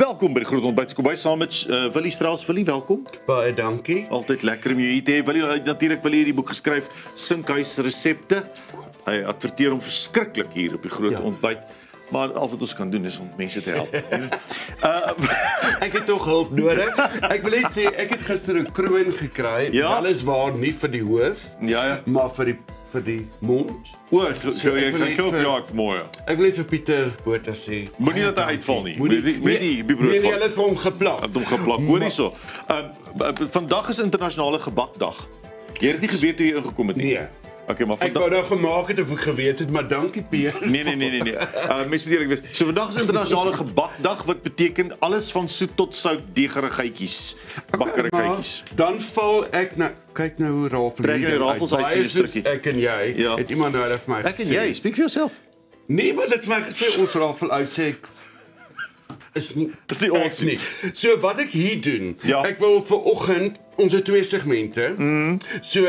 Welkom by die Groot Ontbyt. Kom by saam met Willie Strauss. Willie, welkom. Baie dankie. Altyd lekker om jou hier te hê. Willie het natuurlik hierdie boek geskryf, Sinkhuis resepte. Hy adverteer hom verskriklik hier op die Groot Ontbyt. Maar al wat ons kan doen is om mense te help. Ek het tog hulp nodig. Ek wil net sê ek het gister 'n kroon gekry. Weliswaar nie vir die hoof, maar vir die mond. O, so jy kan help jou môre. Ek wil net vir Pieter Botha sê, moenie dat hy uitval nie. Moenie die brood nee, val. hulle het vir hom geplak. Het hom geplak. Hoor hierso. Vandag is internasionale gebakdag. Jy het nie geweet hoe jy ingekom het nie. Nee. Okay, maar ek wou nou gemaak het of ek geweet het, maar dankie Pierre. Nee. Mens moet eerlik wees. So vandag is internasionale gebakdag wat beteken alles van soet tot sout degerigheidjies, bakkerytjies. Dan val ek nou kyk nou hoe Rafel trek jy Rafels uit die stukkie. Ek en jy het iemand nou vir my gesê. Ek en jy, speak for yourself. Nee, maar dit het vir my gesê ons Rafel uit sê is nie ons nie. So wat ek hier doen, ek wil vir oggend ons 2 segmente. So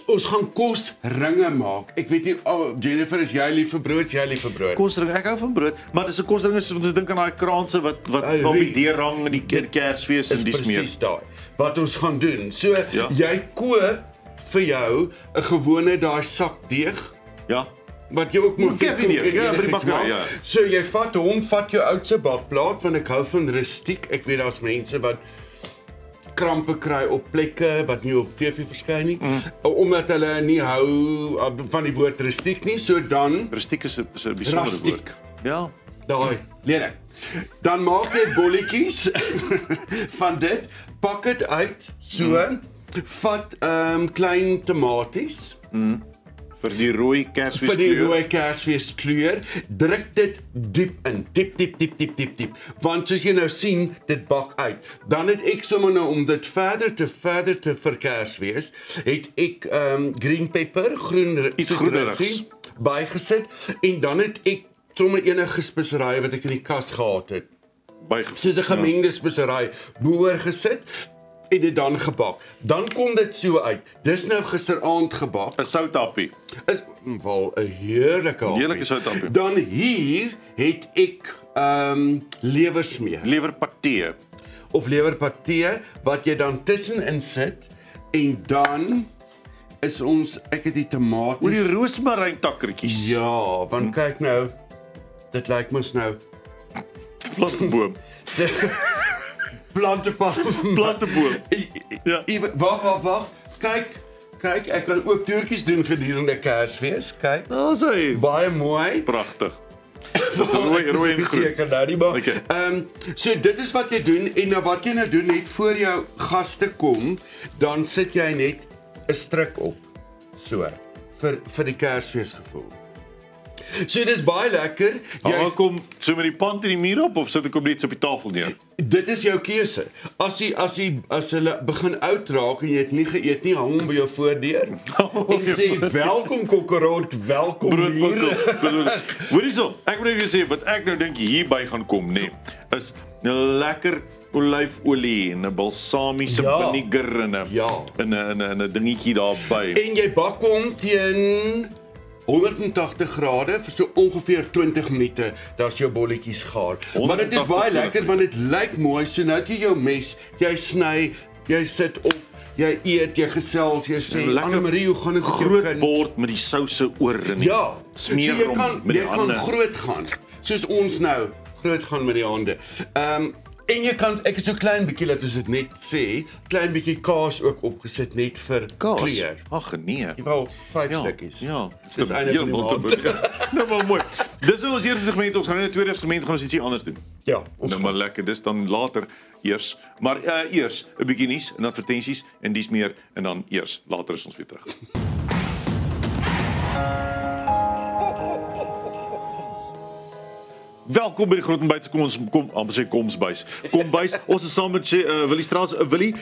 ons gaan kosringe maak. Ek weet nie, Jennifer, is jy lief vir brood? Jy lief vir brood? Kosringe, ek hou van brood, maar dis 'n kosringe soos ons dink aan daai kraanse wat op die deur hang in die Kersfees en die smeer. Presies daai. Wat ons gaan doen. So jy koop vir jou 'n gewone daai sak deeg. Ja. Wat jy ook moet by die bakkery. So jy vat jou oudste bakplaat, want ek hou van rustiek. Ek weet daar's mense wat krampe kry op plekke wat nie op TV verskyn nie, omdat hulle nie hou van die woord rustiek nie, so dan rustiek is 'n besondere woord. Ja, daai, leer. Dan maak jy bolletjies van dit, pak dit uit, so, vat klein tomaties, vir die rooi Kersfees kleur. Vir die rooi Kersfees kleur, druk dit diep in, diep. Want soos jy nou sien, dit bak uit. Dan het ek sommer nou om dit verder te vir Kersfees, het ek green pepper, iets groenerigs bygesit en dan het ek sommer enige speserye wat ek in die kas gehad het. Soos 'n gemengde spesery boor gesit. En dit dan gebak. Dan kom dit so uit. Dis nou gisteraand gebak. 'n soutappie. Is wel 'n heerlike soutappie. Dan hier het ek lewersmeer. Lewerpatee. Of lewerpatee wat jy dan tussenin sit en dan is ek het die tomaties. Oor die roosmaryntakkertjies. Ja, want kyk nou, dit lyk mos nou planteboom. Planteboom. Ja. Wag. Kyk, ek kan ook toertjies doen gedurende Kersfees. Kyk. Daar's hy. Baie mooi. Pragtig. Dis rooi en groen. Seker nou nie, maar. So dit is wat jy doen en nou wat jy nou doen net voor jou gaste kom, dan sit jy net 'n stryk op. So vir die Kersfees gevoel. So dis baie lekker. Jy kom so met die pand in die muur op of sit ek hom net op die tafel neer? Dit is jou keuse. As hulle begin oud raak en jy het nie geëet nie, hang hom by jou voordeur. En sê welkom kokkerot, welkom hier. Hoor hierso, ek moet net sê wat ek nou dink hierby gaan kom, nê, is 'n lekker olyfolie en 'n balsamiese vinegar en 'n dingetjie daarby. En jy bak hom teen 180 grade vir so ongeveer 20 minute, daar's jou bolletjies gaar. Maar dit is baie lekker want dit lyk mooi, so nou jy jou mes, jy sny, jy sit op, jy eet, jy gesels, jy sê, Anne-Marie, hoe gaan dit met jou kind? Groot bord met die souse oor en smeer so hom met die hande. Jy kan groot gaan, soos ons nou groot gaan met die hande. En jy kan, ek het so klein bietjie, laat ons dit net sê, klein bietjie kaas ook opgesit, net vir kleur. Ag nee. Jy wou 5 stukkies. Ja. Dis einde van die maand. Nou maar mooi. Dis ons eerste segment, ons gaan in die tweede segment gaan ons ietsie anders doen. Ja, ons nou maar lekker, dis dan later eers. Maar eers 'n bietjie nuus en advertensies en dis meer en dan eers later is ons weer terug. Welkom by die Groot Ontbyt. Kombuis. Ons is saam met Willie Strauss. Willie,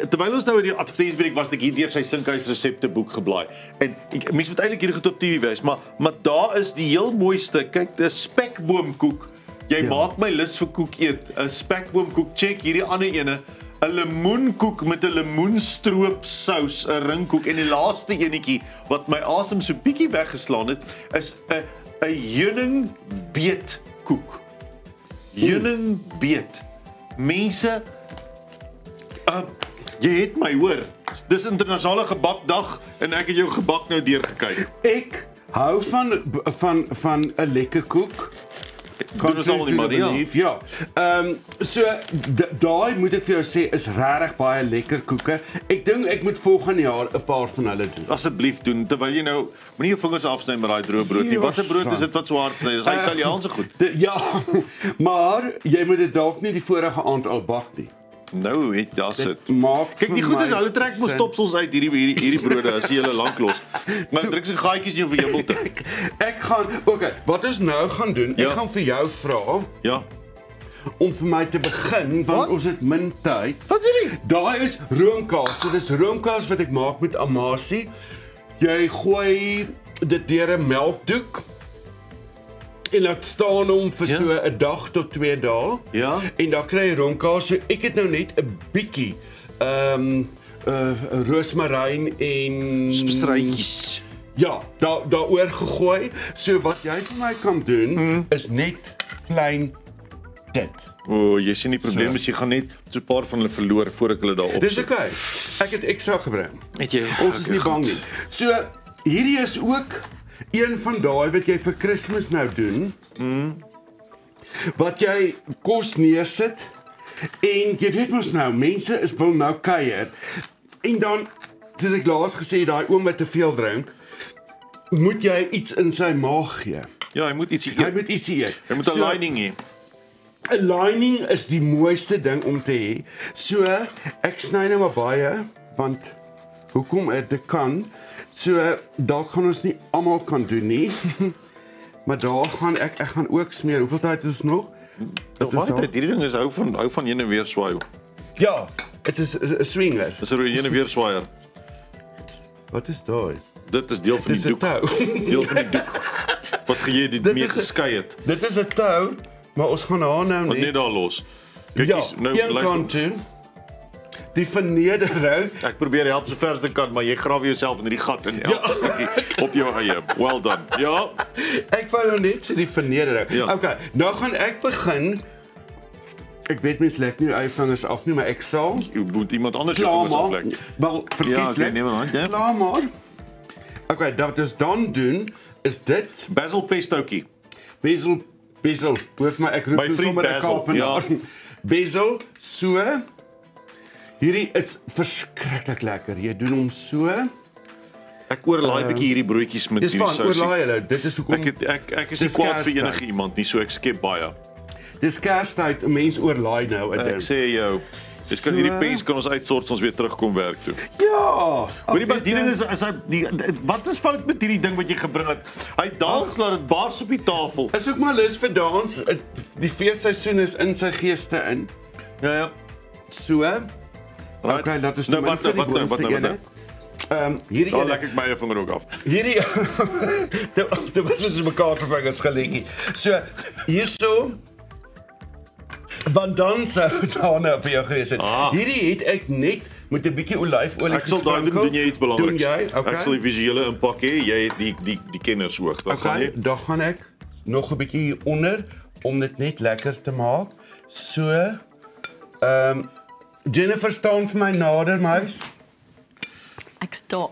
terwyl ons nou in die advertensiebreek was, ek hier deur sy Sinkhuis resepte boek geblaai. En mense moet eintlik hierdie goed op TV wys, maar daar is die heel mooiste. Kyk, 'n spekboomkoek. Jy maak my lus vir koek eet. 'n Spekboomkoek. Check hierdie ander ene. 'n Lemoenkoek met 'n lemoenstroop sous, 'n ringkoek en die laaste enetjie wat my asem so bietjie weggeslaan het, is 'n heuning beet koek. Heuningbeet. Mense, jy het my hoor. Dis internasionale gebakdag en ek het jou gebak nou deurgekyk. Ek hou van 'n lekker koek. Doen ons almal nie, Maria. Ja. So daai moet ek vir jou sê is regtig baie lekker koeke. Ek dink ek moet volgende jaar 'n paar van hulle doen. Asseblief doen terwyl jy nou moenie jou vingers afsny met daai droë brood nie. Watter brood is dit wat so hard sny? Dis Italiaanse goed. Ja, maar jy moet dit dalk nie die vorige aand al bak nie. Nou het jy dit. Kyk, die goed is hulle trek mos stopsels uit hierdie brode as jy hulle lank los. Maar druk se gaatjies nie vir jou wil te. Ek gaan, okay, wat ons nou gaan doen, ek gaan vir jou vra. Ja. Om vir my te begin, want ons het min tyd. Wat is dit? Daai is roomkaas. So dis roomkaas wat ek maak met amasie. Jy gooi dit deur 'n melkdoek en laat staan hom vir so 'n dag tot 2 dae. Ja. En dan kry jy roomkaas. So ek het nou net 'n bietjie roosmaryn en spruitjies. Ja, daaroor gegooi. So wat jy vir my kan doen is net plain dit. Jy sien die probleem is jy gaan net so 'n paar van hulle verloor voor ek hulle daar opsit. Dis okay. Ek het ekstra gebring. Het jy? Ons is nie bang nie. So hierdie is ook een van daai wat jy vir Kersfees nou doen. Wat jy kos neersit en jy weet mos nou, mense wil nou kuier. En dan soos ek laas gesê, daai oom wat te veel drink, moet jy iets in sy maag gee. Ja, hy moet ietsie eet. Hy moet ietsie eet. Hy moet 'n lining hê. 'n lining is die mooiste ding om te hê. So ek sny nou maar baie want hoekom dit kan. So daar gaan ons nie almal kan doen nie. Maar daar gaan ek gaan ook smeer. Hoeveel tyd is ons nog? Hierdie ding is hou van heen en weer swaai. Ja, dit is 'n swinger. Dis 'n heen en weer swaier. Wat is daai? Dit is deel van die doek. Deel van die doek. Wat jy dit mee geskei het. Dit is 'n tou, maar ons gaan haar nou net daar los. Kyk, nou luister. Die vernedering. Ek probeer help so ver as ek kan, maar jy grawe jouself in hierdie gat in elke stukkie op jou eie. Well done. Ja. Ek wou nou net sê die vernedering. Ja. Okay, nou gaan ek begin. Ek weet mens lek nie eie vingers af nie, maar ek sal. Jy moet iemand anders jou vingers aflek. Wel, verkies ja, neem maar. Ja. Klaar maar. Okay, dat is dan doen is dit basil pestootjie. Basil. Hoef my ek roep sommer 'n Kaapenaar. Ja. Basil, so. Hierdie is verskriklik lekker. Jy doen hom so. Ek oorlaai bietjie hierdie broodjies met hierdie sousie. Dis van oorlaai hulle. Dit is hoekom ek is nie kwaad vir enige iemand nie, so ek skep baie. Dis Kerstyd, 'n mens oorlaai nou 'n ding. Ek sê jou, dis kan hierdie pens kan ons uitsort ons weer terugkom werk toe. Ja. Hoorie, maar die ding is wat is fout met hierdie ding wat jy gebring het? Hy dans laat dit bars op die tafel. Is ook maar lus vir dans. Die feesseisoen is in sy geeste in. Ja. So. Okay, laat ons nou wat nou. Hierdie dan lek ek my eie vinger ook af. Hierdie dit was ons mekaar se vingers geletjie. So, hierso want dan sou daarna vir jou gewees het. Hierdie het ek net met 'n bietjie olyfolie gesprinkel. Ek sal daai doen jy iets belangriks. Okay. Ek sal die visuele impak hê. Jy het die kenners hoog. Dan gaan jy. Dan gaan ek nog 'n bietjie hier onder om dit net lekker te maak. So Jennifer staan vir my nader, muis. Ek staan.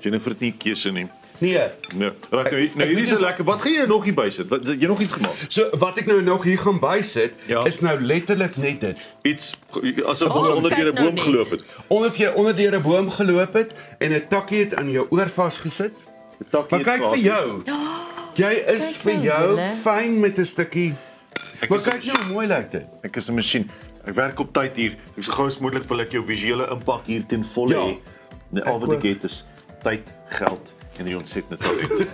Jennifer het nie keuse nie. Nee. Nee. Reg nou hierdie is lekker. Wat gaan jy nog hier bysit? Wat jy nog iets gemaak? So wat ek nou nog hier gaan bysit is nou letterlik net dit. Iets asof ons onder deur 'n boom geloop het. Onder deur 'n boom geloop het en 'n takkie het aan jou oor vasgesit. 'n Takkie. Maar kyk vir jou. Jy is vir jou fyn met 'n stukkie. Maar kyk nou mooi lyk dit. Ek is 'n masjien. Ek werk op tyd hier. Ek so gou as moontlik wil ek jou visuele impak hier ten volle hê. Al wat ek het is tyd, geld en die ontsettende talent.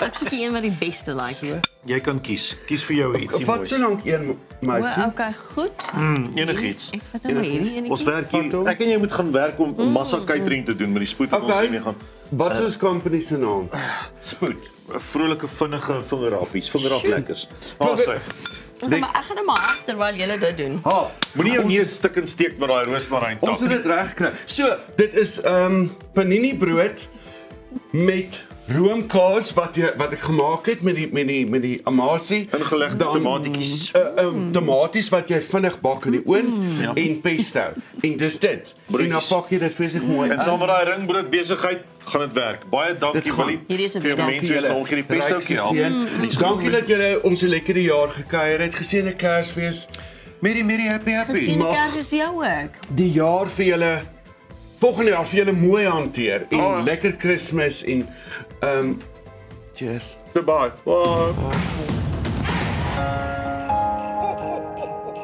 Ek soek een wat die beste like. Jy kan kies. Kies vir jou ietsie moois. Wat se lank een meisie? Okay, goed. Enigiets. Ek vat nou hierdie ene. Ons werk hier. Ek en jy moet gaan werk om massa catering te doen met die spoed wat ons hiermee gaan. Wat is ons company se naam? Spoed. Vrolike vinnige vingerappies, vingeraflekkers. Sê. Maar ek gaan nou maar terwyl julle dit doen. Moenie jou neus stik en steek met daai roosmaryn tak. Ons het dit reg gekry. So, dit is panini brood met roomkaas wat ek gemaak het met die amasie. Ingelegde tomatietjies. Tomaties wat jy vinnig bak in die oond en pesto. En dis dit. En dan pak jy dit vreeslik mooi. En saam met daai ringbrood besigheid gaan dit werk. Baie dankie Willie. Hierdie is 'n vir dankie mense wat nog hierdie pestoutjie help. Dankie dat julle ons 'n lekkere jaar gekuier het. Geseënde Kersfees. Merry happy. Geseënde Kersfees vir jou ook. Die jaar vir julle volgende jaar vir julle mooi hanteer en lekker Kersfees en cheers. Goodbye. Bye.